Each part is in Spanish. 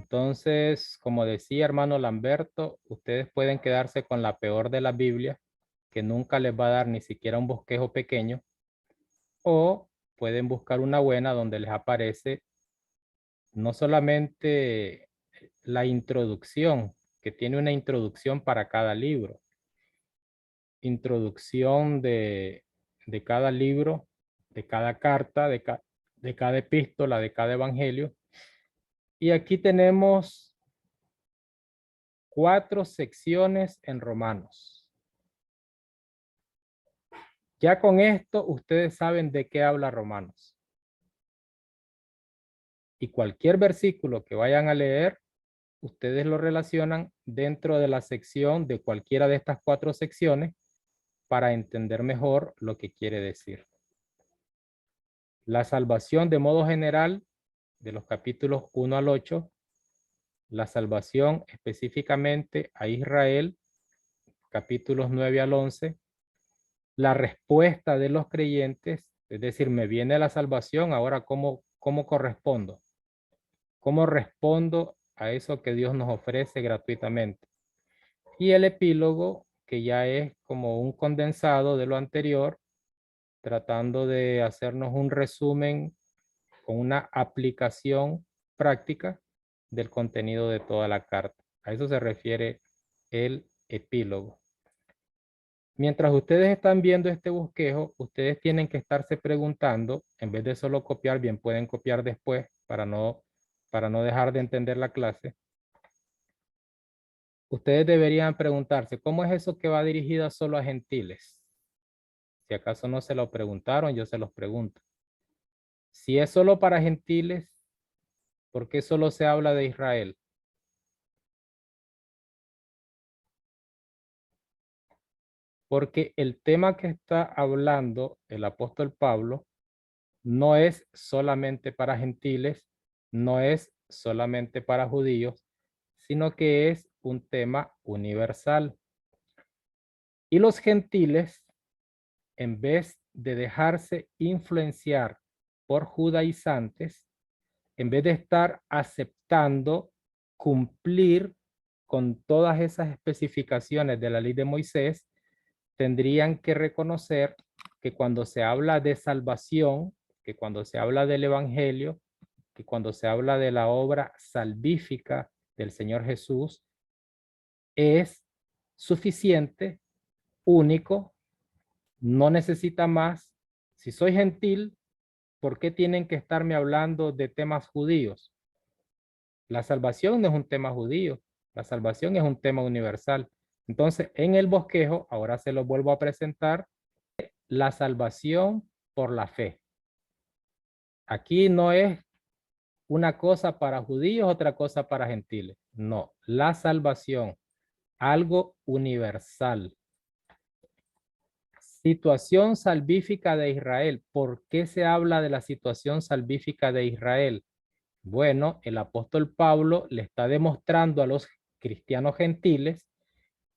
Entonces, como decía hermano Lamberto, ustedes pueden quedarse con la peor de la Biblia, que nunca les va a dar ni siquiera un bosquejo pequeño, o pueden buscar una buena donde les aparece no solamente la introducción, que tiene una introducción para cada libro, introducción de cada libro, de cada carta, de cada epístola, de cada evangelio. Y aquí tenemos 4 secciones en Romanos. Ya con esto ustedes saben de qué habla Romanos. Y cualquier versículo que vayan a leer, ustedes lo relacionan dentro de la sección de cualquiera de estas 4 secciones para entender mejor lo que quiere decir. La salvación de modo general, de los capítulos 1 al 8, la salvación específicamente a Israel, capítulos 9 al 11, la respuesta de los creyentes, es decir, me viene la salvación, ahora ¿cómo correspondo? ¿Cómo respondo a eso que Dios nos ofrece gratuitamente? Y el epílogo, que ya es como un condensado de lo anterior, tratando de hacernos un resumen con una aplicación práctica del contenido de toda la carta. A eso se refiere el epílogo. Mientras ustedes están viendo este bosquejo, ustedes tienen que estarse preguntando, en vez de solo copiar, bien pueden copiar después para no dejar de entender la clase. Ustedes deberían preguntarse, ¿cómo es eso que va dirigida solo a gentiles? Si acaso no se lo preguntaron, yo se los pregunto. Si es solo para gentiles, ¿por qué solo se habla de Israel? Porque el tema que está hablando el apóstol Pablo no es solamente para gentiles, no es solamente para judíos, sino que es un tema universal. Y los gentiles, en vez de dejarse influenciar por judaizantes, en vez de estar aceptando cumplir con todas esas especificaciones de la ley de Moisés, tendrían que reconocer que cuando se habla de salvación, que cuando se habla del evangelio, que cuando se habla de la obra salvífica del Señor Jesús, es suficiente, único, no necesita más. Si soy gentil, ¿por qué tienen que estarme hablando de temas judíos? La salvación no es un tema judío, la salvación es un tema universal. Entonces, en el bosquejo, ahora se lo vuelvo a presentar, la salvación por la fe. Aquí no es una cosa para judíos, otra cosa para gentiles. No, la salvación, algo universal. Situación salvífica de Israel. ¿Por qué se habla de la situación salvífica de Israel? Bueno, el apóstol Pablo le está demostrando a los cristianos gentiles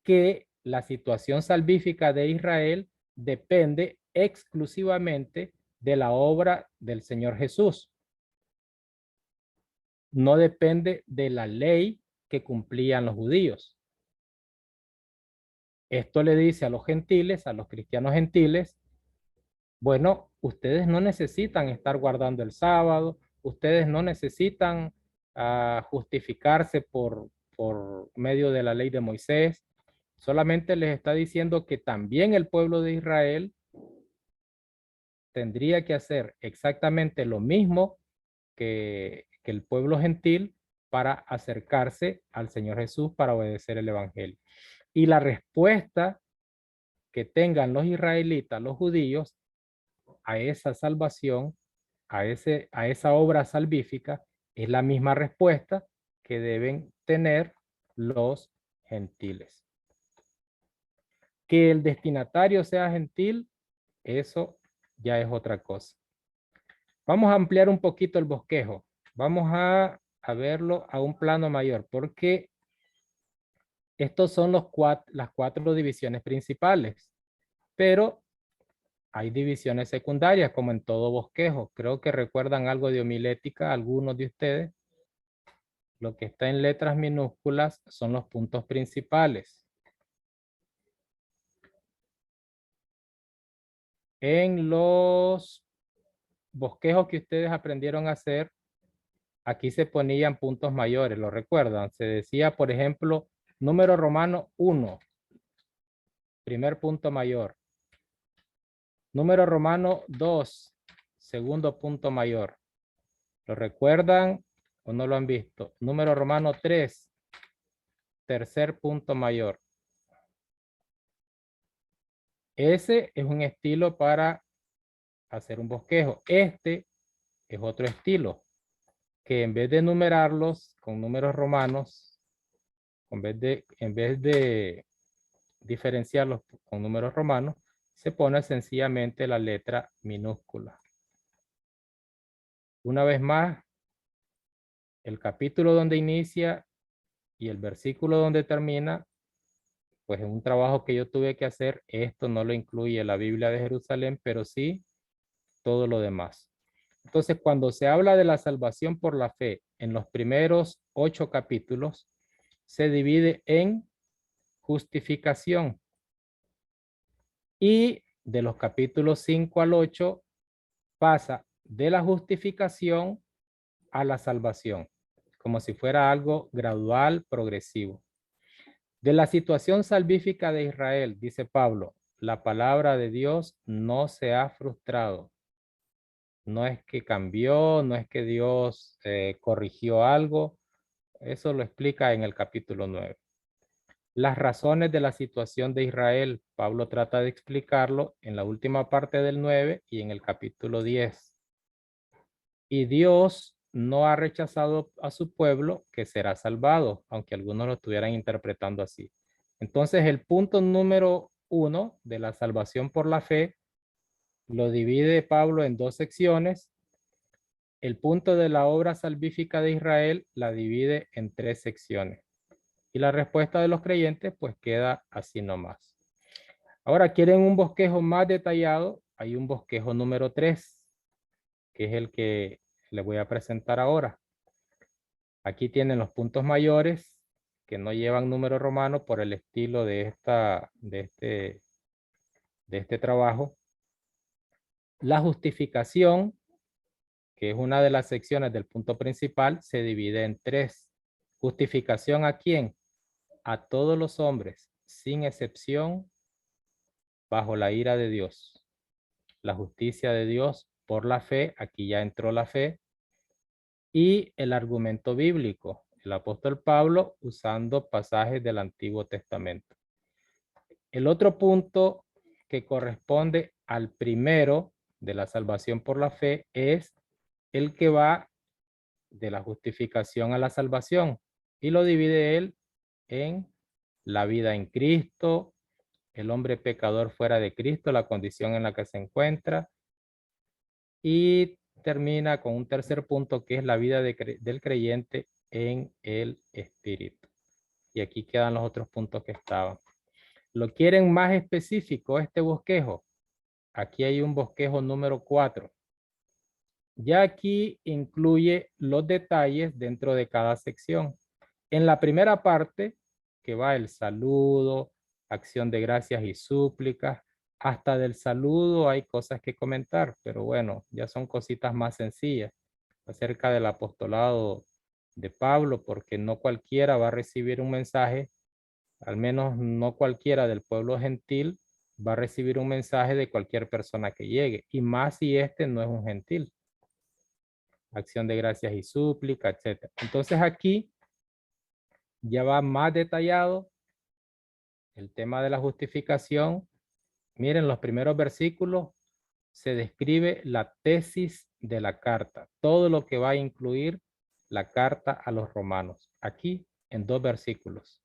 que la situación salvífica de Israel depende exclusivamente de la obra del Señor Jesús. No depende de la ley que cumplían los judíos. Esto le dice a los gentiles, a los cristianos gentiles, bueno, ustedes no necesitan estar guardando el sábado, ustedes no necesitan justificarse por medio de la ley de Moisés, solamente les está diciendo que también el pueblo de Israel tendría que hacer exactamente lo mismo que el pueblo gentil para acercarse al Señor Jesús para obedecer el evangelio. Y la respuesta que tengan los israelitas, los judíos, a esa salvación, a esa obra salvífica, es la misma respuesta que deben tener los gentiles. Que el destinatario sea gentil, eso ya es otra cosa. Vamos a ampliar un poquito el bosquejo. Vamos a verlo a un plano mayor, porque estos son las 4 divisiones principales, pero hay divisiones secundarias, como en todo bosquejo. Creo que recuerdan algo de homilética, algunos de ustedes. lo que está en letras minúsculas son los puntos principales. En los bosquejos que ustedes aprendieron a hacer, aquí se ponían puntos mayores, ¿lo recuerdan? Se decía, por ejemplo, número romano 1, primer punto mayor. Número romano 2, segundo punto mayor. ¿Lo recuerdan o no lo han visto? Número romano 3, tercer punto mayor. Ese es un estilo para hacer un bosquejo. Este es otro estilo, que en vez de numerarlos con números romanos, en vez de diferenciarlos con números romanos, se pone sencillamente la letra minúscula. Una vez más, el capítulo donde inicia y el versículo donde termina, pues es un trabajo que yo tuve que hacer. Esto no lo incluye la Biblia de Jerusalén, pero sí todo lo demás. Entonces, cuando se habla de la salvación por la fe en los primeros 8 capítulos, se divide en justificación. Y de los capítulos 5 al 8 pasa de la justificación a la salvación, como si fuera algo gradual, progresivo. De la situación salvífica de Israel, dice Pablo, la palabra de Dios no se ha frustrado. No es que cambió, no es que Dios corrigió algo. Eso lo explica en el capítulo 9. Las razones de la situación de Israel, Pablo trata de explicarlo en la última parte del 9 y en el capítulo 10. Y Dios no ha rechazado a su pueblo que será salvado, aunque algunos lo estuvieran interpretando así. Entonces, el punto número 1 de la salvación por la fe lo divide Pablo en 2 secciones. El punto de la obra salvífica de Israel la divide en 3 secciones. Y la respuesta de los creyentes pues queda así nomás. Ahora, ¿quieren un bosquejo más detallado? Hay un bosquejo número 3, que es el que les voy a presentar ahora. Aquí tienen los puntos mayores que no llevan número romano por el estilo de este trabajo. La justificación, que es una de las secciones del punto principal, se divide en 3. ¿Justificación a quién? A todos los hombres, sin excepción, bajo la ira de Dios. La justicia de Dios por la fe, aquí ya entró la fe, y el argumento bíblico, el apóstol Pablo usando pasajes del Antiguo Testamento. El otro punto que corresponde al primero de la salvación por la fe es el que va de la justificación a la salvación y lo divide él en la vida en Cristo, el hombre pecador fuera de Cristo, la condición en la que se encuentra, y termina con un tercer punto que es la vida del creyente en el Espíritu. Y aquí quedan los otros puntos que estaban. ¿Lo quieren más específico este bosquejo? Aquí hay un bosquejo número 4. Ya aquí incluye los detalles dentro de cada sección. En la primera parte, que va el saludo, acción de gracias y súplicas, hasta del saludo hay cosas que comentar, pero bueno, ya son cositas más sencillas acerca del apostolado de Pablo, porque no cualquiera va a recibir un mensaje, al menos no cualquiera del pueblo gentil va a recibir un mensaje de cualquier persona que llegue, y más si este no es un gentil. Acción de gracias y súplica, etc. Entonces aquí ya va más detallado el tema de la justificación. Miren, los primeros versículos se describe la tesis de la carta, todo lo que va a incluir la carta a los romanos, aquí en 2 versículos.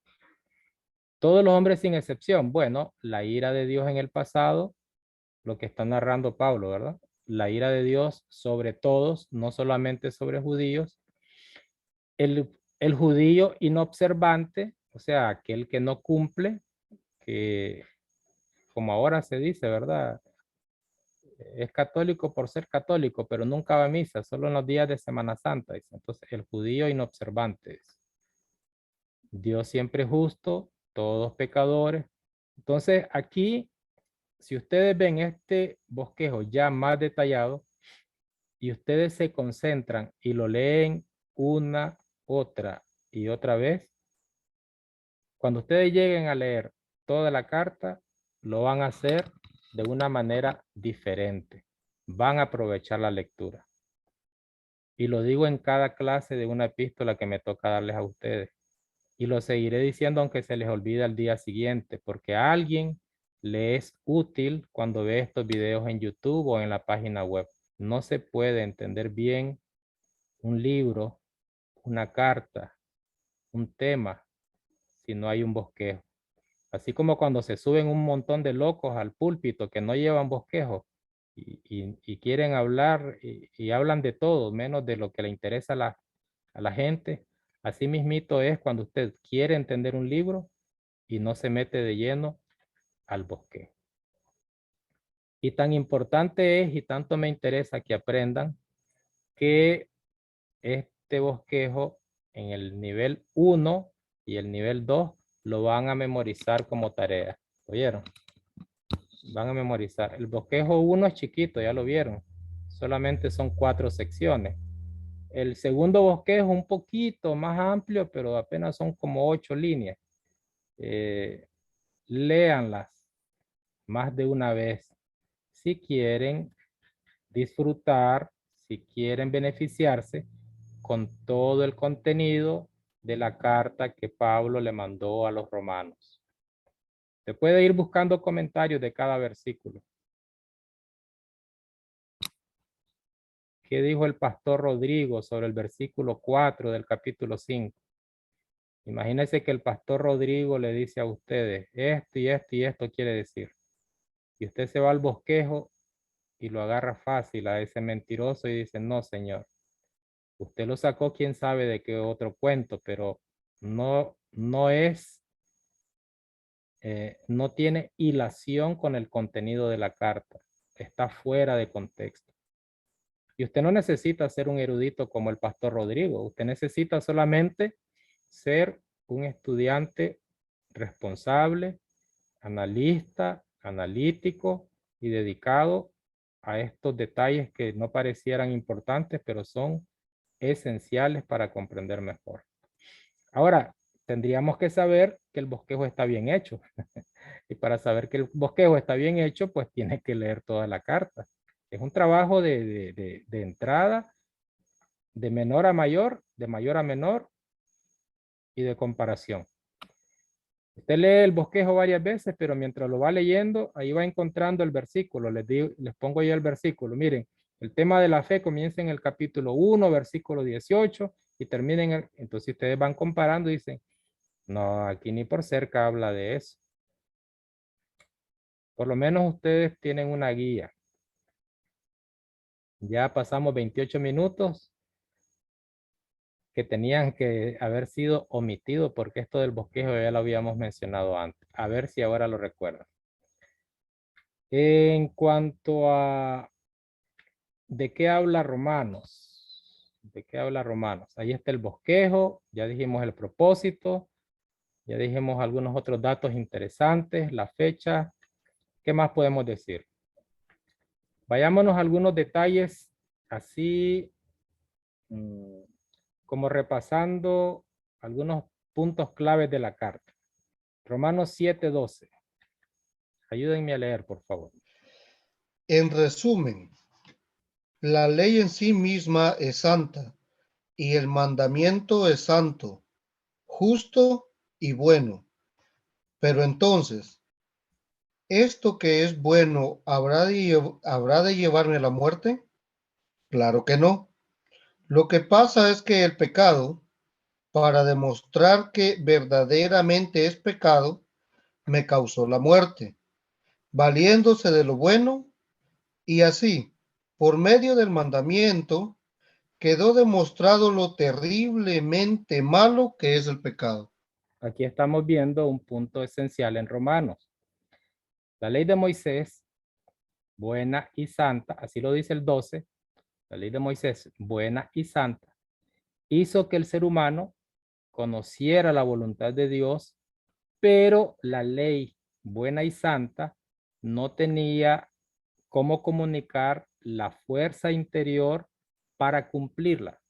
Todos los hombres sin excepción, bueno, la ira de Dios en el pasado, lo que está narrando Pablo, ¿verdad? La ira de Dios sobre todos, no solamente sobre judíos. El judío inobservante, o sea, aquel que no cumple, que como ahora se dice, ¿verdad? Es católico por ser católico, pero nunca va a misa, solo en los días de Semana Santa. Dice. Entonces, el judío inobservante. Dice. Dios siempre es justo, todos pecadores. Entonces aquí, si ustedes ven este bosquejo ya más detallado y ustedes se concentran y lo leen una, otra y otra vez, cuando ustedes lleguen a leer toda la carta, lo van a hacer de una manera diferente. Van a aprovechar la lectura. Y lo digo en cada clase de una epístola que me toca darles a ustedes. Y lo seguiré diciendo aunque se les olvide al día siguiente, porque a alguien le es útil cuando ve estos videos en YouTube o en la página web. No se puede entender bien un libro, una carta, un tema, si no hay un bosquejo. Así como cuando se suben un montón de locos al púlpito que no llevan bosquejo y quieren hablar y hablan de todo, menos de lo que le interesa a la gente. Así mismito es cuando usted quiere entender un libro y no se mete de lleno al bosquejo. Y tan importante es y tanto me interesa que aprendan que este bosquejo en el nivel 1 y el nivel 2 lo van a memorizar como tarea. ¿Oyeron? Van a memorizar. El bosquejo 1 es chiquito, ya lo vieron. Solamente son 4 secciones. El segundo bosquejo un poquito más amplio, pero apenas son como 8 líneas. Léanlas más de una vez. Si quieren disfrutar, si quieren beneficiarse con todo el contenido de la carta que Pablo le mandó a los romanos. Se puede ir buscando comentarios de cada versículo. ¿Qué dijo el pastor Rodrigo sobre el versículo 4 del capítulo 5? Imagínense que el pastor Rodrigo le dice a ustedes, esto y esto y esto quiere decir. Y usted se va al bosquejo y lo agarra fácil a ese mentiroso y dice, no, señor. Usted lo sacó quién sabe de qué otro cuento, pero no es, no tiene hilación con el contenido de la carta. Está fuera de contexto. Y usted no necesita ser un erudito como el pastor Rodrigo. Usted necesita solamente ser un estudiante responsable, analista, analítico y dedicado a estos detalles que no parecieran importantes, pero son esenciales para comprender mejor. Ahora, tendríamos que saber que el bosquejo está bien hecho. Y para saber que el bosquejo está bien hecho, pues tiene que leer toda la carta. Es un trabajo de entrada, de menor a mayor, de mayor a menor y de comparación. Usted lee el bosquejo varias veces, pero mientras lo va leyendo, ahí va encontrando el versículo. Les pongo yo el versículo. Miren, el tema de la fe comienza en el capítulo 1, versículo 18, y termina en el... Entonces ustedes van comparando y dicen, no, aquí ni por cerca habla de eso. Por lo menos ustedes tienen una guía. Ya pasamos 28 minutos que tenían que haber sido omitidos porque esto del bosquejo ya lo habíamos mencionado antes. A ver si ahora lo recuerdan. En cuanto a ¿de qué habla Romanos? ¿De qué habla Romanos? Ahí está el bosquejo, ya dijimos el propósito, ya dijimos algunos otros datos interesantes, la fecha. ¿Qué más podemos decir? Vayámonos a algunos detalles así como repasando algunos puntos claves de la carta. Romanos 7:12. Ayúdenme a leer, por favor. En resumen, la ley en sí misma es santa y el mandamiento es santo, justo y bueno. Pero entonces, ¿esto que es bueno habrá de llevarme a la muerte? Claro que no. Lo que pasa es que el pecado, para demostrar que verdaderamente es pecado, me causó la muerte, valiéndose de lo bueno, y así, por medio del mandamiento, quedó demostrado lo terriblemente malo que es el pecado. Aquí estamos viendo un punto esencial en Romanos. La ley de Moisés, buena y santa, así lo dice el 12, la ley de Moisés, buena y santa, hizo que el ser humano conociera la voluntad de Dios, pero la ley buena y santa no tenía cómo comunicar la fuerza interior para cumplirla.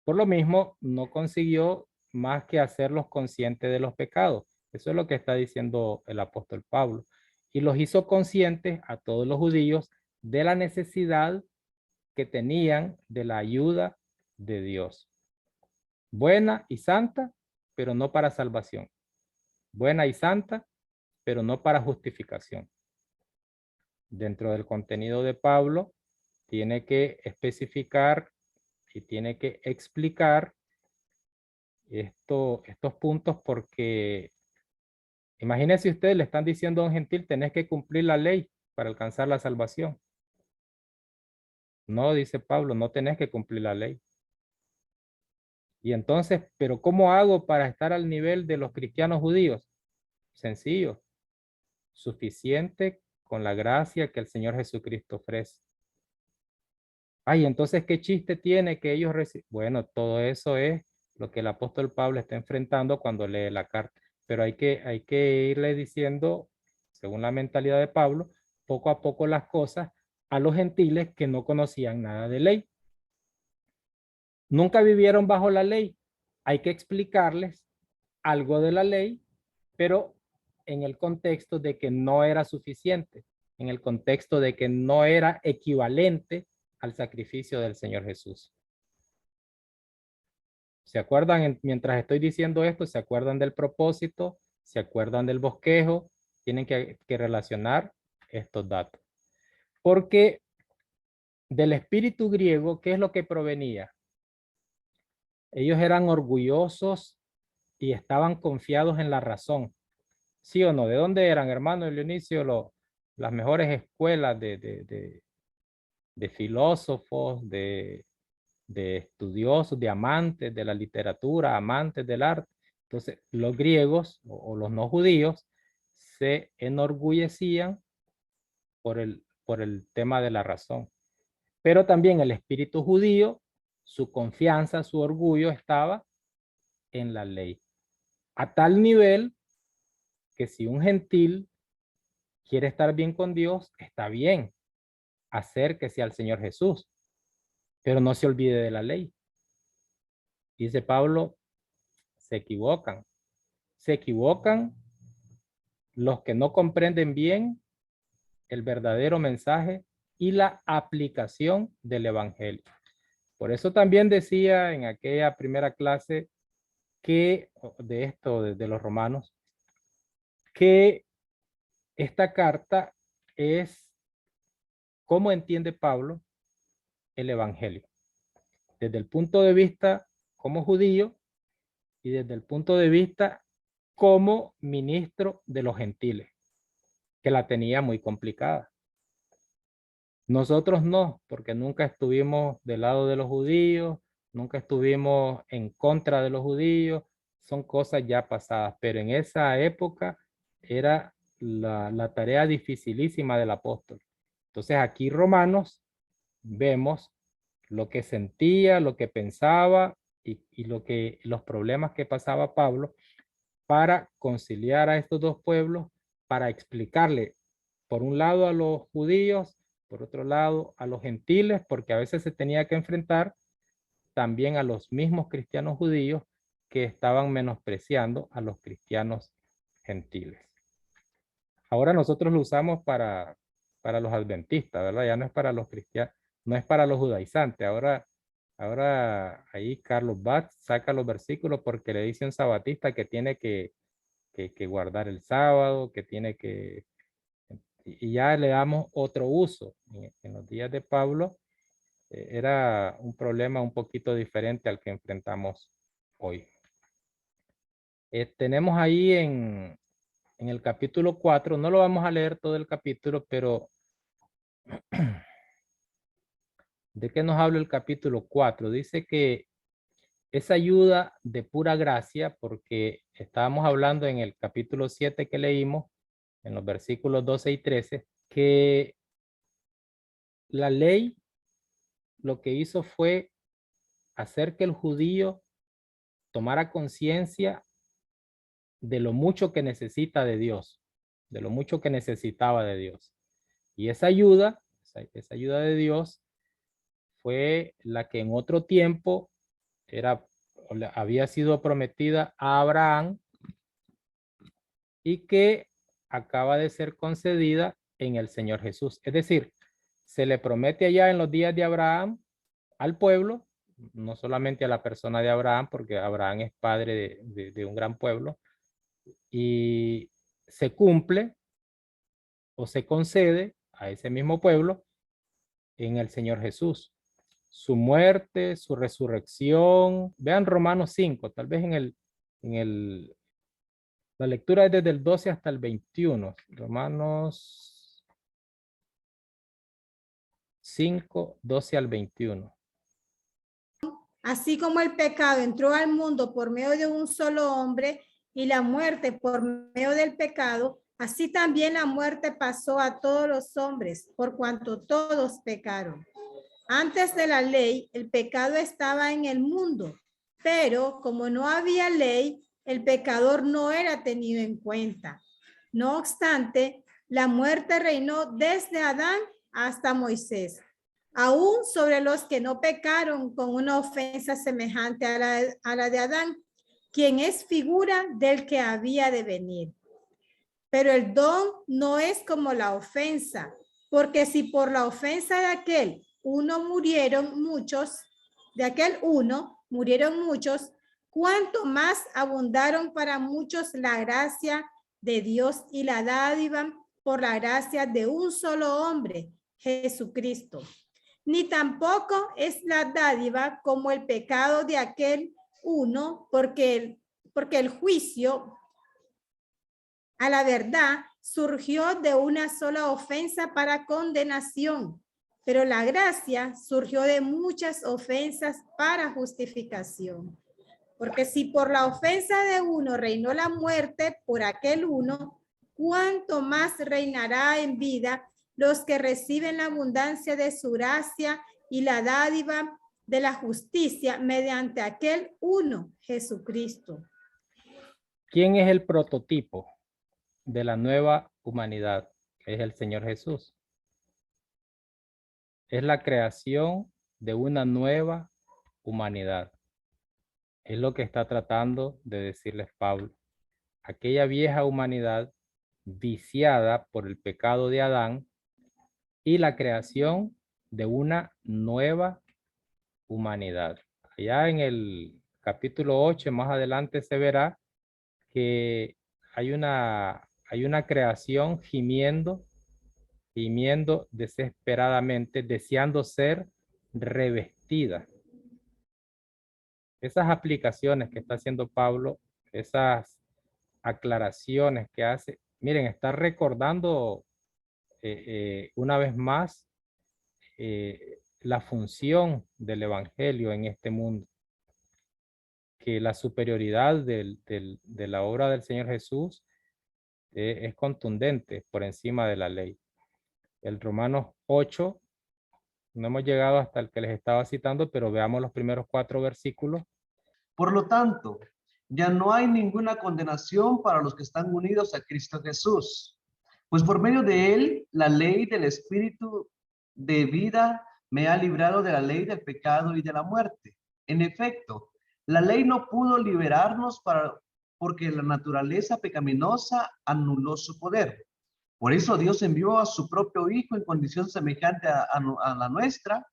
Por lo mismo, no consiguió más que hacerlos conscientes de los pecados. Eso es lo que está diciendo el apóstol Pablo. Y los hizo conscientes a todos los judíos de la necesidad que tenían de la ayuda de Dios. Buena y santa, pero no para salvación. Buena y santa, pero no para justificación. Dentro del contenido de Pablo, tiene que especificar y tiene que explicar estos puntos porque imagínense ustedes le están diciendo a un gentil, tenés que cumplir la ley para alcanzar la salvación. No, dice Pablo, no tenés que cumplir la ley. Y entonces, ¿pero cómo hago para estar al nivel de los cristianos judíos? Sencillo, suficiente con la gracia que el Señor Jesucristo ofrece. Ay, entonces, ¿qué chiste tiene que ellos reciben? Bueno, todo eso es lo que el apóstol Pablo está enfrentando cuando lee la carta. Pero hay que irle diciendo, según la mentalidad de Pablo, poco a poco las cosas a los gentiles que no conocían nada de ley. Nunca vivieron bajo la ley. Hay que explicarles algo de la ley, pero en el contexto de que no era suficiente, en el contexto de que no era equivalente al sacrificio del Señor Jesús. ¿Se acuerdan? Mientras estoy diciendo esto, ¿se acuerdan del propósito? ¿Se acuerdan del bosquejo? Tienen que relacionar estos datos. Porque del espíritu griego, ¿qué es lo que provenía? Ellos eran orgullosos y estaban confiados en la razón. ¿Sí o no? ¿De dónde eran, hermano Dionisio, las mejores escuelas de filósofos, de estudiosos, de amantes de la literatura, amantes del arte? Entonces, los griegos o los no judíos se enorgullecían por el tema de la razón. Pero también el espíritu judío, su confianza, su orgullo estaba en la ley. A tal nivel que si un gentil quiere estar bien con Dios, está bien, acérquese al Señor Jesús, pero no se olvide de la ley. Dice Pablo, se equivocan. Se equivocan los que no comprenden bien el verdadero mensaje y la aplicación del evangelio. Por eso también decía en aquella primera clase que de esto, de los romanos, que esta carta es cómo entiende Pablo el evangelio. Desde el punto de vista como judío y desde el punto de vista como ministro de los gentiles, que la tenía muy complicada. Nosotros no, porque nunca estuvimos del lado de los judíos, nunca estuvimos en contra de los judíos, son cosas ya pasadas, pero en esa época era la tarea dificilísima del apóstol. Entonces aquí Romanos vemos lo que sentía, lo que pensaba y los problemas que pasaba Pablo para conciliar a estos dos pueblos, para explicarle, por un lado a los judíos, por otro lado a los gentiles, porque a veces se tenía que enfrentar también a los mismos cristianos judíos que estaban menospreciando a los cristianos gentiles. Ahora nosotros lo usamos para los adventistas, ¿verdad? Ya no es para los cristianos, no es para los judaizantes. Ahora ahí Carlos Batz saca los versículos porque le dice a un sabatista que tiene que guardar el sábado, que tiene que... Y ya le damos otro uso. En los días de Pablo era un problema un poquito diferente al que enfrentamos hoy. Tenemos ahí en el capítulo 4, no lo vamos a leer todo el capítulo, pero ¿de qué nos habla el capítulo 4? Dice que es ayuda de pura gracia porque estábamos hablando en el capítulo 7 que leímos, en los versículos 12 y 13, que la ley lo que hizo fue hacer que el judío tomara conciencia de lo mucho que necesita de Dios, de lo mucho que necesitaba de Dios. Y esa ayuda de Dios fue la que en otro tiempo había sido prometida a Abraham y que acaba de ser concedida en el Señor Jesús. Es decir, se le promete allá en los días de Abraham al pueblo, no solamente a la persona de Abraham, porque Abraham es padre de un gran pueblo, y se cumple o se concede a ese mismo pueblo en el Señor Jesús. Su muerte, su resurrección. Vean Romanos 5, tal vez la lectura es desde el 12 hasta el 21. Romanos 5, 12 al 21. Así como el pecado entró al mundo por medio de un solo hombre y la muerte por medio del pecado, así también la muerte pasó a todos los hombres, por cuanto todos pecaron. Antes de la ley, el pecado estaba en el mundo, pero como no había ley, el pecador no era tenido en cuenta. No obstante, la muerte reinó desde Adán hasta Moisés, aún sobre los que no pecaron con una ofensa semejante a la de Adán, quien es figura del que había de venir. Pero el don no es como la ofensa, porque si por la ofensa de aquel uno murieron muchos, cuánto más abundaron para muchos la gracia de Dios y la dádiva por la gracia de un solo hombre, Jesucristo. Ni tampoco es la dádiva como el pecado de aquel uno, porque el juicio a la verdad surgió de una sola ofensa para condenación, pero la gracia surgió de muchas ofensas para justificación. Porque si por la ofensa de uno reinó la muerte por aquel uno, ¿cuánto más reinará en vida los que reciben la abundancia de su gracia y la dádiva de la justicia mediante aquel uno, Jesucristo? ¿Quién es el prototipo de la nueva humanidad? Es el Señor Jesús. Es la creación de una nueva humanidad. Es lo que está tratando de decirles Pablo. Aquella vieja humanidad viciada por el pecado de Adán y la creación de una nueva humanidad. Allá en el capítulo 8, más adelante se verá que hay una creación gimiendo desesperadamente, deseando ser revestida. Esas aplicaciones que está haciendo Pablo, esas aclaraciones que hace, miren, está recordando una vez más la función del evangelio en este mundo, que la superioridad de la obra del Señor Jesús es contundente por encima de la ley. El Romanos 8, no hemos llegado hasta el que les estaba citando, pero veamos los primeros 4 versículos. Por lo tanto, ya no hay ninguna condenación para los que están unidos a Cristo Jesús, pues por medio de él, la ley del Espíritu de vida me ha librado de la ley del pecado y de la muerte. En efecto, la ley no pudo liberarnos porque la naturaleza pecaminosa anuló su poder. Por eso Dios envió a su propio Hijo en condición semejante a la nuestra,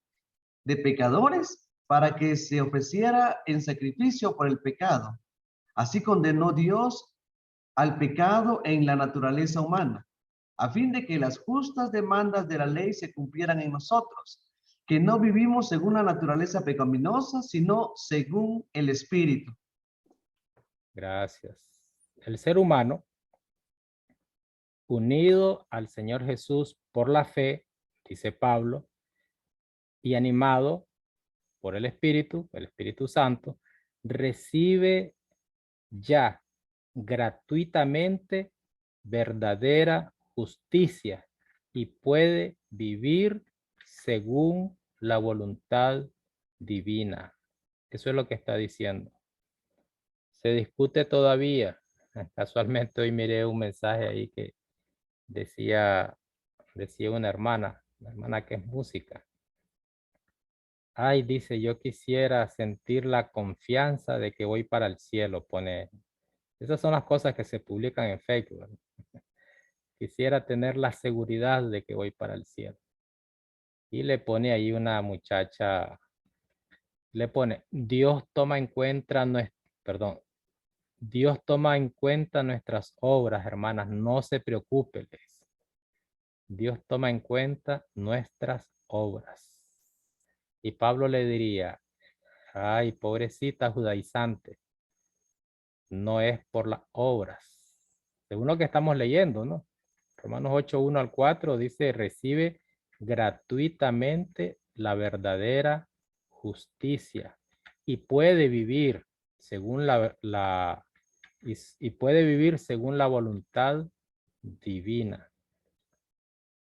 de pecadores, para que se ofreciera en sacrificio por el pecado. Así condenó Dios al pecado en la naturaleza humana, a fin de que las justas demandas de la ley se cumplieran en nosotros, que no vivimos según la naturaleza pecaminosa, sino según el Espíritu. Gracias. El ser humano, unido al Señor Jesús por la fe, dice Pablo, y animado por el Espíritu Santo, recibe ya gratuitamente verdadera justicia y puede vivir según la voluntad divina. Eso es lo que está diciendo. Se discute todavía. Casualmente hoy miré un mensaje ahí que decía una hermana que es música. Ay, dice, yo quisiera sentir la confianza de que voy para el cielo, pone. Esas son las cosas que se publican en Facebook, ¿verdad? Quisiera tener la seguridad de que voy para el cielo. Y le pone ahí una muchacha, le pone, Dios toma en cuenta Dios toma en cuenta nuestras obras, hermanas, no se preocupen. Dios toma en cuenta nuestras obras. Y Pablo le diría, ay, pobrecita judaizante, no es por las obras. Según lo que estamos leyendo, ¿no? Romanos 8, 1 al 4 dice, recibe gratuitamente la verdadera justicia y puede vivir según y puede vivir según la voluntad divina.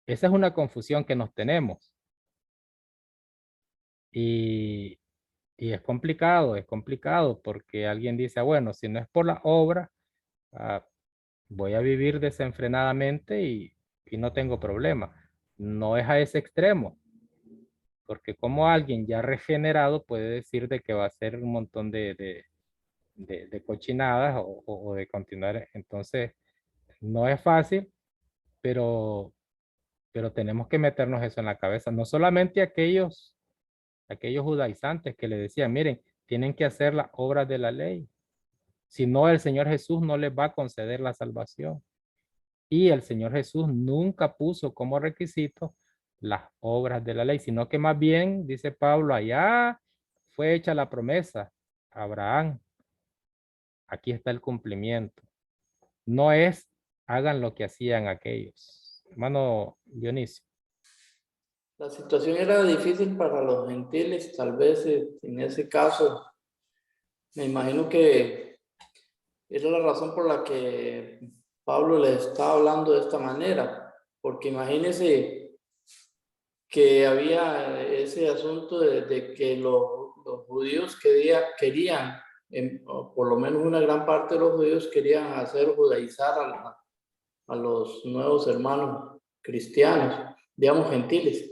Esa es una confusión que nos tenemos. Y es complicado porque alguien dice, bueno, si no es por la obra, voy a vivir desenfrenadamente y no tengo problema. No es a ese extremo, porque como alguien ya regenerado puede decir de que va a hacer un montón de cochinadas o de continuar. Entonces, no es fácil, pero tenemos que meternos eso en la cabeza. No solamente aquellos judaizantes que le decían, miren, tienen que hacer las obras de la ley. Si no, el Señor Jesús no les va a conceder la salvación. Y el Señor Jesús nunca puso como requisito las obras de la ley, sino que más bien, dice Pablo, allá fue hecha la promesa a Abraham. Aquí está el cumplimiento. No es hagan lo que hacían aquellos. Hermano Dionisio. La situación era difícil para los gentiles, tal vez en ese caso. Me imagino que era la razón por la que Pablo les está hablando de esta manera, porque imagínense que había ese asunto de que los judíos querían, o por lo menos una gran parte de los judíos querían hacer judaizar a los nuevos hermanos cristianos, digamos gentiles.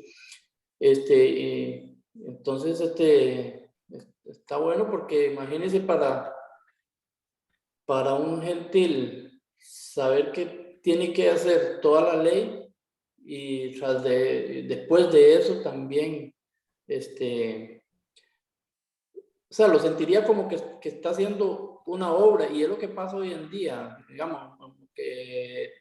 Entonces, está bueno porque imagínense para un gentil saber que tiene que hacer toda la ley y después de eso también, o sea, lo sentiría como que está haciendo una obra y es lo que pasa hoy en día, digamos, que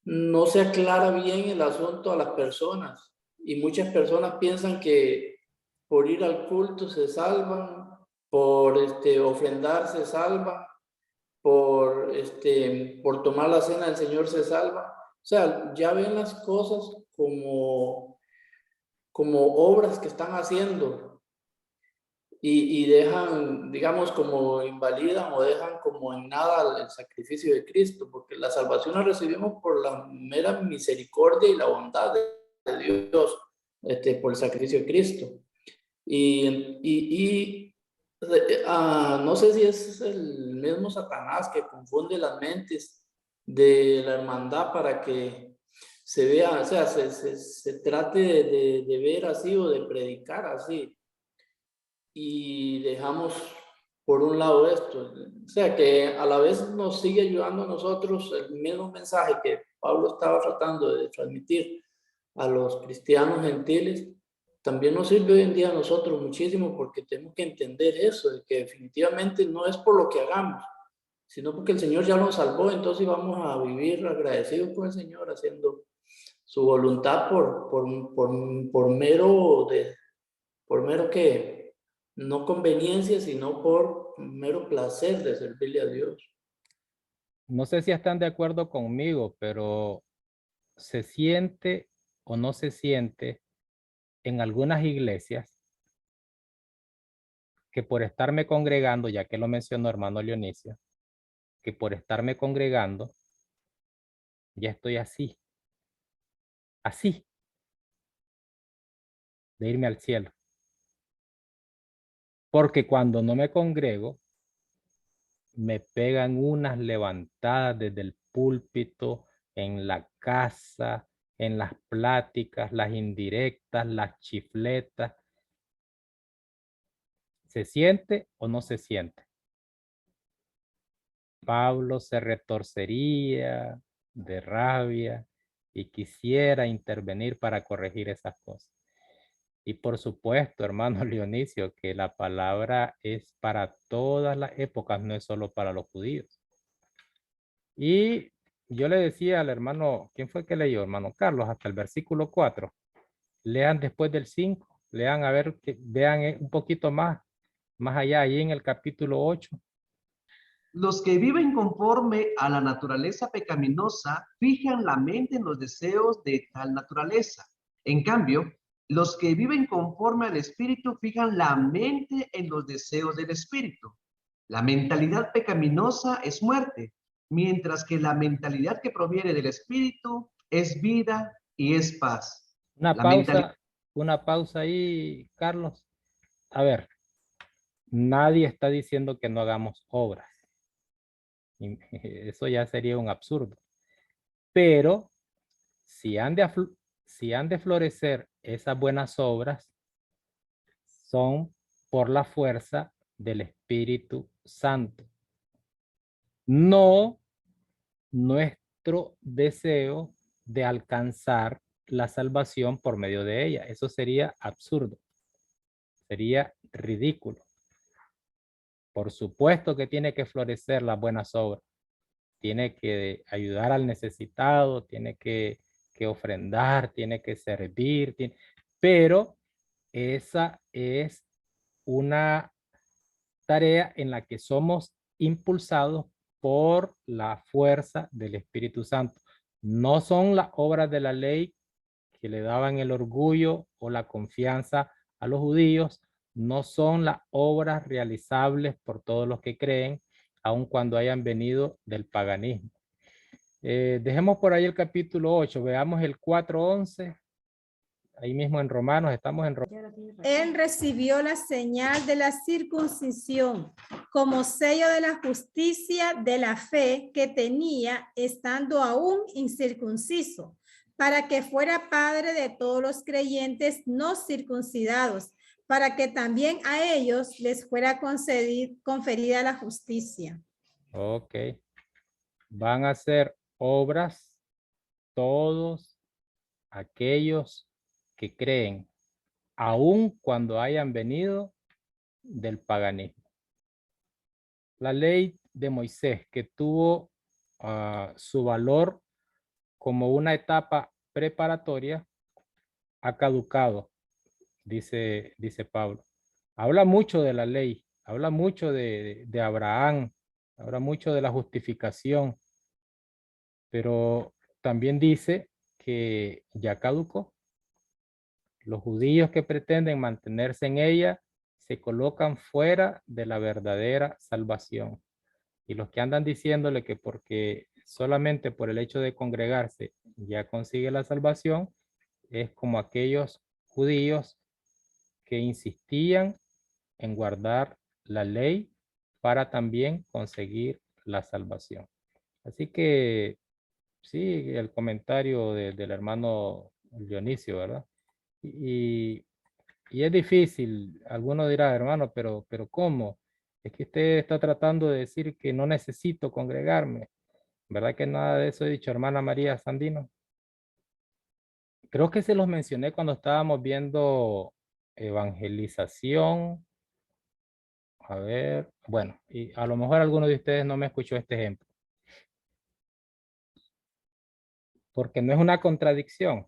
no se aclara bien el asunto a las personas y muchas personas piensan que por ir al culto se salvan, por ofrendar se salvan, por tomar la cena del Señor se salva. O sea, ya ven las cosas como obras que están haciendo y dejan, digamos, como invalidan o dejan como en nada el sacrificio de Cristo, porque la salvación la recibimos por la mera misericordia y la bondad de Dios, por el sacrificio de Cristo. No sé si es el mismo Satanás que confunde las mentes de la hermandad para que se vea, o sea, se trate de ver así o de predicar así. Y dejamos por un lado esto. O sea, que a la vez nos sigue ayudando a nosotros el mismo mensaje que Pablo estaba tratando de transmitir a los cristianos gentiles. También nos sirve hoy en día a nosotros muchísimo porque tenemos que entender eso, de que definitivamente no es por lo que hagamos, sino porque el Señor ya nos salvó, entonces vamos a vivir agradecidos con el Señor, haciendo su voluntad por mero que no conveniencia, sino por mero placer de servirle a Dios. No sé si están de acuerdo conmigo, pero se siente o no se siente en algunas iglesias que por estarme congregando, ya que lo mencionó hermano Dionisio, que por estarme congregando, ya estoy así, de irme al cielo. Porque cuando no me congrego, me pegan unas levantadas desde el púlpito, en la casa, en las pláticas, las indirectas, las chifletas. ¿Se siente o no se siente? Pablo se retorcería de rabia y quisiera intervenir para corregir esas cosas. Y por supuesto, hermano Dionisio, que la palabra es para todas las épocas, no es solo para los judíos. Y yo le decía al hermano, ¿quién fue que leyó? Hermano Carlos, hasta el versículo 4. Lean después del 5, lean a ver, que vean un poquito más allá, ahí en el capítulo 8. Los que viven conforme a la naturaleza pecaminosa fijan la mente en los deseos de tal naturaleza. En cambio, los que viven conforme al Espíritu fijan la mente en los deseos del Espíritu. La mentalidad pecaminosa es muerte, mientras que la mentalidad que proviene del Espíritu es vida y es paz. Una pausa ahí, Carlos. A ver, nadie está diciendo que no hagamos obras. Eso ya sería un absurdo. Pero si han de florecer esas buenas obras, son por la fuerza del Espíritu Santo. No nuestro deseo de alcanzar la salvación por medio de ella. Eso sería absurdo. Sería ridículo. Por supuesto que tiene que florecer las buenas obras. Tiene que ayudar al necesitado, tiene que ofrendar, tiene que servir, pero esa es una tarea en la que somos impulsados por la fuerza del Espíritu Santo. No son las obras de la ley que le daban el orgullo o la confianza a los judíos, no son las obras realizables por todos los que creen, aun cuando hayan venido del paganismo. Dejemos por ahí el capítulo 8, veamos el 4:11. Ahí mismo en Romanos, estamos en Romanos. Él recibió la señal de la circuncisión como sello de la justicia de la fe que tenía estando aún incircunciso, para que fuera padre de todos los creyentes no circuncidados, para que también a ellos les fuera conferida la justicia. Ok. Van a hacer obras todos aquellos que creen, aun cuando hayan venido del paganismo. La ley de Moisés, que tuvo su valor como una etapa preparatoria, ha caducado, dice Pablo. Habla mucho de la ley, habla mucho de Abraham, habla mucho de la justificación, pero también dice que ya caducó. Los judíos que pretenden mantenerse en ella se colocan fuera de la verdadera salvación. Y los que andan diciéndole que porque solamente por el hecho de congregarse ya consigue la salvación, es como aquellos judíos que insistían en guardar la ley para también conseguir la salvación. Así que sí, el comentario del hermano Dionisio, ¿verdad? Y es difícil, alguno dirá, hermano, pero ¿cómo? Es que usted está tratando de decir que no necesito congregarme. ¿Verdad que nada de eso he dicho, hermana María Sandino? Creo que se los mencioné cuando estábamos viendo evangelización. A ver, bueno, y a lo mejor alguno de ustedes no me escuchó este ejemplo. Porque no es una contradicción.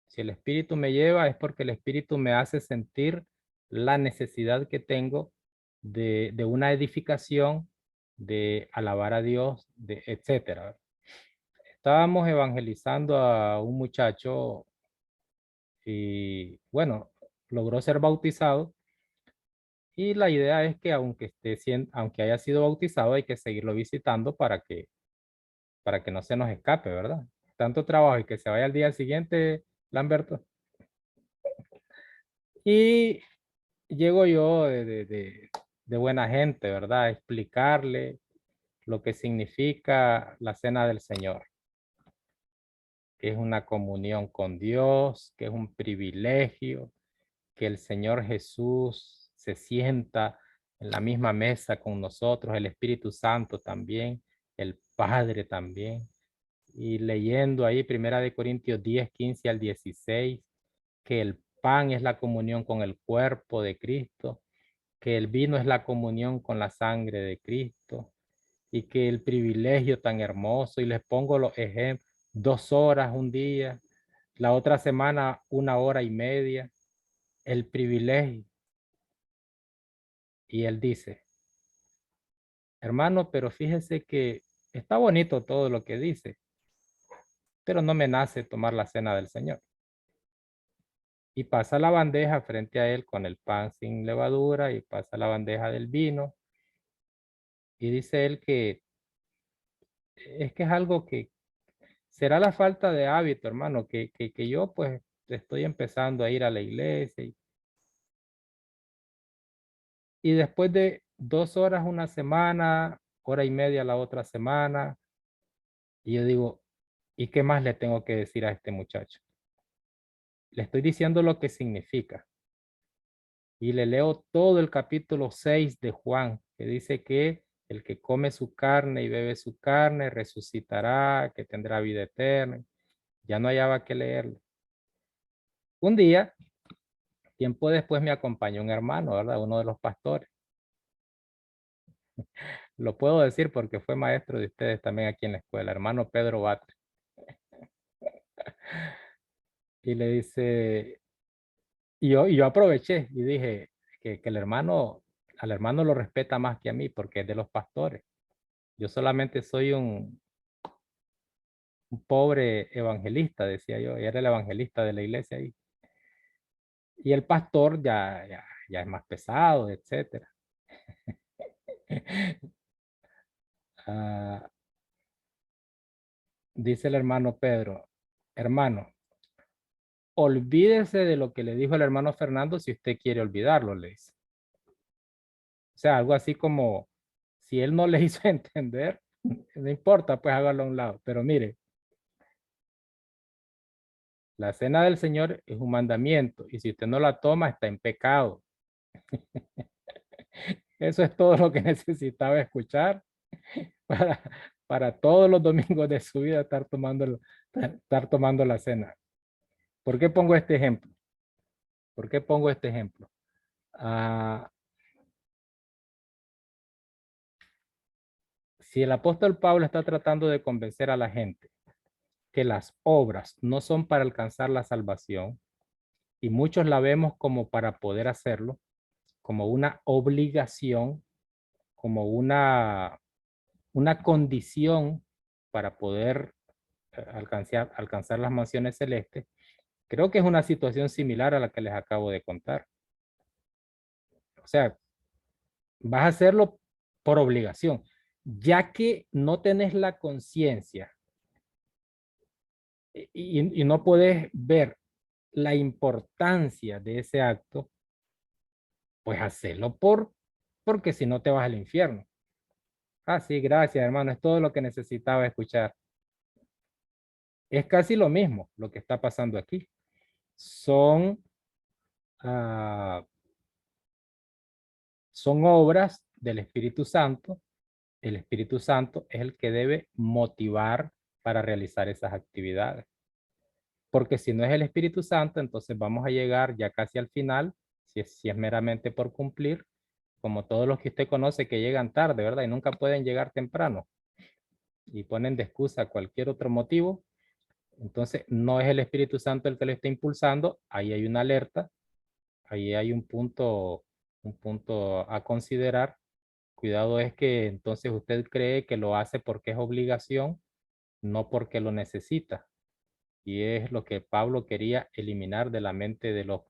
Si el Espíritu me lleva es porque el Espíritu me hace sentir la necesidad que tengo de una edificación, de alabar a Dios, etcétera. Estábamos evangelizando a un muchacho y bueno, logró ser bautizado y la idea es que aunque haya sido bautizado hay que seguirlo visitando para que no se nos escape, ¿verdad? Tanto trabajo y que se vaya al día siguiente, Lamberto. Y llego yo de buena gente, ¿verdad? A explicarle lo que significa la cena del Señor, que es una comunión con Dios, que es un privilegio, que el Señor Jesús se sienta en la misma mesa con nosotros, el Espíritu Santo también, el Padre también. Y leyendo ahí 1 Corintios 10, 15 al 16, que el pan es la comunión con el cuerpo de Cristo, que el vino es la comunión con la sangre de Cristo, y que el privilegio tan hermoso, y les pongo los ejemplos, 2 horas un día, la otra semana 1 hora y media, el privilegio. Y él dice, hermano, pero fíjese que está bonito todo lo que dice, pero no me nace tomar la cena del Señor. Y pasa la bandeja frente a él con el pan sin levadura y pasa la bandeja del vino. Y dice él que es algo que será la falta de hábito, hermano, que yo pues estoy empezando a ir a la iglesia. Y después de 2 horas una semana, 1 hora y media la otra semana, y yo digo, ¿y qué más le tengo que decir a este muchacho? Le estoy diciendo lo que significa. Y le leo todo el capítulo 6 de Juan, que dice que el que come su carne y bebe su carne resucitará, que tendrá vida eterna. Ya no hallaba que leerlo. Un día, tiempo después, me acompañó un hermano, ¿verdad? Uno de los pastores. Lo puedo decir porque fue maestro de ustedes también aquí en la escuela, hermano Pedro Batre. Y le dice, y yo aproveché y dije que al hermano lo respeta más que a mí porque es de los pastores. Yo solamente soy un pobre evangelista, decía yo, y era el evangelista de la iglesia ahí. Y el pastor ya es más pesado, etcétera. Ah, dice el hermano Pedro, hermano, olvídese de lo que le dijo el hermano Fernando si usted quiere olvidarlo, le dice. O sea, algo así como, si él no le hizo entender, no importa, pues hágalo a un lado. Pero mire, la cena del Señor es un mandamiento y si usted no la toma está en pecado. Eso es todo lo que necesitaba escuchar para, para todos los domingos de su vida estar tomando la cena. ¿Por qué pongo este ejemplo? ¿Por qué pongo este ejemplo? Si el apóstol Pablo está tratando de convencer a la gente que las obras no son para alcanzar la salvación, y muchos la vemos como para poder hacerlo, como una obligación, como una condición para poder alcanzar las mansiones celestes, creo que es una situación similar a la que les acabo de contar. O sea, vas a hacerlo por obligación, ya que no tenés la conciencia y no puedes ver la importancia de ese acto, pues hacerlo porque si no te vas al infierno. Ah, sí, gracias, hermano, es todo lo que necesitaba escuchar. Es casi lo mismo lo que está pasando aquí. Son obras del Espíritu Santo. El Espíritu Santo es el que debe motivar para realizar esas actividades. Porque si no es el Espíritu Santo, entonces vamos a llegar ya casi al final, si es meramente por cumplir, como todos los que usted conoce que llegan tarde, ¿verdad? Y nunca pueden llegar temprano. Y ponen de excusa cualquier otro motivo. Entonces, no es el Espíritu Santo el que le está impulsando. Ahí hay una alerta. Ahí hay un punto a considerar. Cuidado es que entonces usted cree que lo hace porque es obligación, no porque lo necesita. Y es lo que Pablo quería eliminar de la mente de los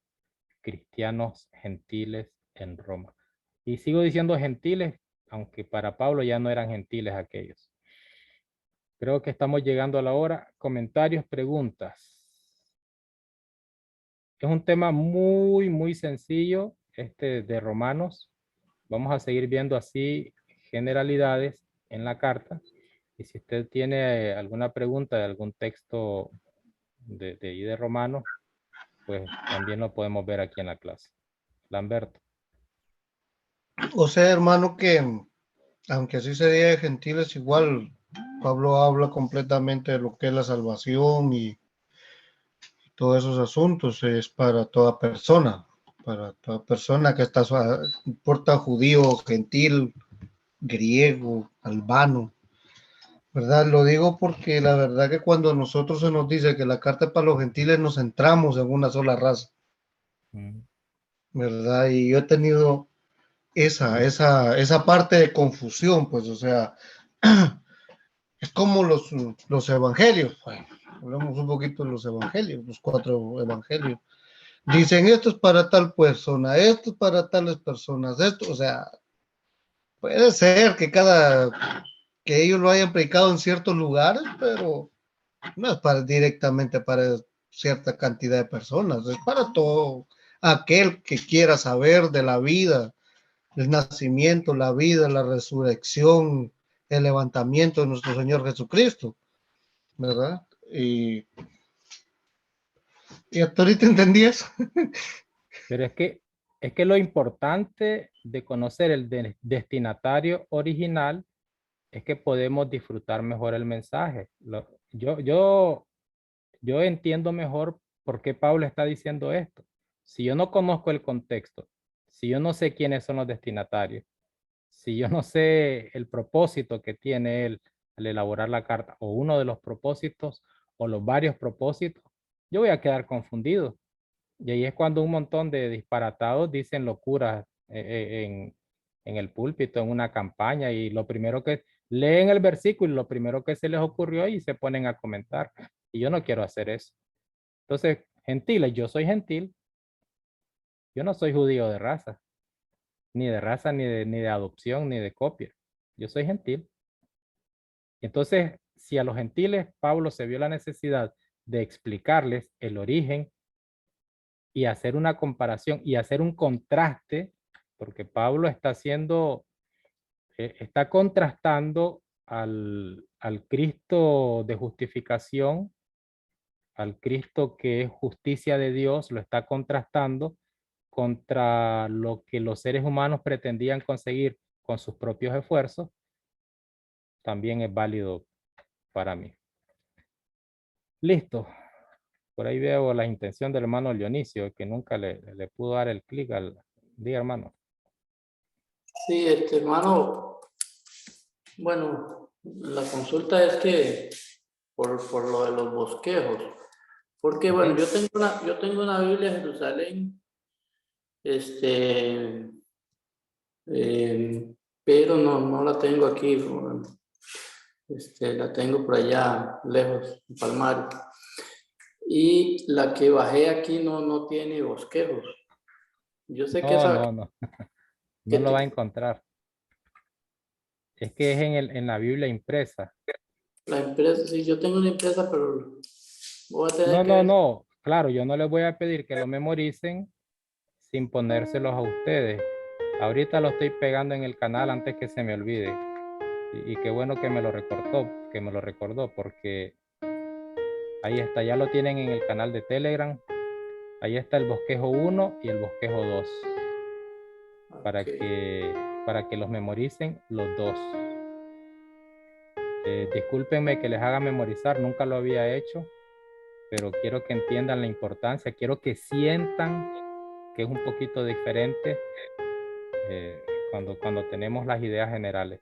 cristianos gentiles en Roma. Y sigo diciendo gentiles, aunque para Pablo ya no eran gentiles aquellos. Creo que estamos llegando a la hora. Comentarios, preguntas. Es un tema muy, muy sencillo. de Romanos. Vamos a seguir viendo así generalidades en la carta. Y si usted tiene alguna pregunta de algún texto de Romanos, pues también lo podemos ver aquí en la clase. Lamberto. O sea, hermano, que aunque así sería de gentiles, igual Pablo habla completamente de lo que es la salvación y todos esos asuntos. Es para toda persona que está, no importa judío, gentil, griego, albano, ¿verdad? Lo digo porque la verdad que cuando a nosotros se nos dice que la carta es para los gentiles, nos centramos en una sola raza, ¿verdad? Y yo he tenido esa parte de confusión, pues, o sea, es como los evangelios. Bueno, hablamos un poquito de los evangelios, los 4 evangelios. Dicen, esto es para tal persona, esto es para tales personas, esto, o sea, puede ser que ellos lo hayan predicado en ciertos lugares, pero no es directamente para cierta cantidad de personas, es para todo aquel que quiera saber de la vida, el nacimiento, la vida, la resurrección, el levantamiento de nuestro Señor Jesucristo, ¿verdad? Y hasta ahorita entendías. Pero es que lo importante de conocer el destinatario original es que podemos disfrutar mejor el mensaje. Yo entiendo mejor por qué Pablo está diciendo esto. Si yo no conozco el contexto, si yo no sé quiénes son los destinatarios, si yo no sé el propósito que tiene él al elaborar la carta, o uno de los propósitos, o los varios propósitos, yo voy a quedar confundido. Y ahí es cuando un montón de disparatados dicen locuras en el púlpito, en una campaña, y lo primero que leen el versículo, lo primero que se les ocurrió y se ponen a comentar. Y yo no quiero hacer eso. Entonces, gentiles, yo soy gentil, yo no soy judío de raza, ni de raza, ni de adopción, ni de copia. Yo soy gentil. Entonces, si a los gentiles Pablo se vio la necesidad de explicarles el origen y hacer una comparación y hacer un contraste, porque Pablo está haciendo, está contrastando al Cristo de justificación, al Cristo que es justicia de Dios, lo está contrastando contra lo que los seres humanos pretendían conseguir con sus propios esfuerzos, también es válido para mí. Listo. Por ahí veo la intención del hermano Dionisio, que nunca le pudo dar el clic al día, hermano. Sí, hermano, bueno, la consulta es que por lo de los bosquejos, porque bueno, yo tengo una Biblia de Jerusalén, pero no la tengo aquí, la tengo por allá lejos, en Palmar. Y la que bajé aquí no tiene bosquejos. Yo sé que No, esa no, no. que No lo va a encontrar. Es que es en la Biblia impresa. la empresa, sí, yo tengo una empresa, pero voy a tener No, que no, ver. no. Claro, yo no les voy a pedir que lo memoricen sin ponérselos a ustedes. Ahorita lo estoy pegando en el canal antes que se me olvide. Y qué bueno que me lo recordó, porque ahí está, ya lo tienen en el canal de Telegram. Ahí está el bosquejo 1 y el bosquejo 2. Para Ok. que los memoricen los dos. Discúlpenme que les haga memorizar, nunca lo había hecho, pero quiero que entiendan la importancia, quiero que sientan que es un poquito diferente cuando tenemos las ideas generales.